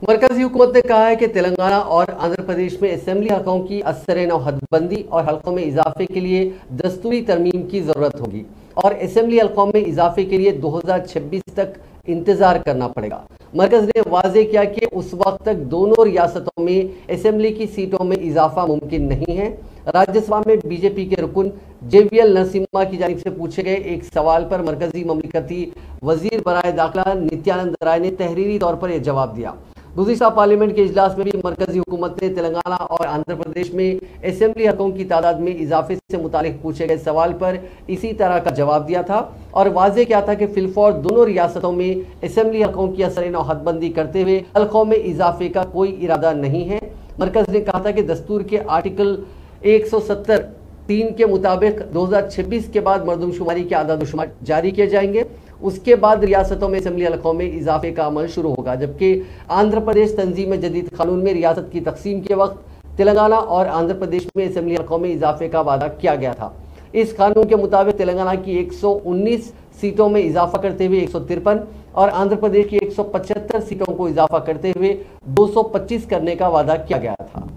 मरकजी हुकूमत ने कहा है कि तेलंगाना और आंध्र प्रदेश में असेंबली हलकों की असर-ए-नौ हदबंदी और हलकों में इजाफे के लिए दस्तूरी तरमीम की जरूरत होगी और असेंबली हलकों में इजाफे के लिए 2026 तक इंतजार करना पड़ेगा। मरकज ने वाजे किया कि उस वक्त तक दोनों रियासतों में असेंबली की सीटों में इजाफा मुमकिन नहीं है। राज्यसभा में बीजेपी के रुकन JVL नरसिम्हा की जानिब से पूछे गए एक सवाल पर मरकजी ममलिकती वजीर बराए दाखिला नित्यानंद राय ने तहरीरी तौर पर यह जवाब दिया। गुज़िश्ता पार्लियामेंट के इजलास में भी मरकजी हुकूमत ने तेलंगाना और आंध्र प्रदेश में असेंबली हकों की तादाद में इजाफे से मुतालिक पूछे गए सवाल पर इसी तरह का जवाब दिया था और वाजे किया था कि फिलफौर दोनों रियासतों में असेंबली हकों की असर-ए-नौ हदबंदी करते हुए हलकों में इजाफे का कोई इरादा नहीं है। मरकज ने कहा था कि दस्तूर के आर्टिकल 170(3) के मुताबिक 2026 के बाद मरदमशुमारी के आदाद-ओ-शुमार जारी किए जाएंगे। उसके बाद रियासतों में असेंबली हलकों में इजाफे का अमल शुरू होगा, जबकि आंध्र प्रदेश तंजीम जदीद कानून में रियासत की तकसीम के वक्त तेलंगाना और आंध्र प्रदेश में असेंबली हलकों में इजाफे का वादा किया गया था। इस कानून के मुताबिक तेलंगाना की 119 सीटों में इजाफा करते हुए 153 और आंध्र प्रदेश की 175 सीटों को इजाफा करते हुए 225 करने का वादा किया गया था।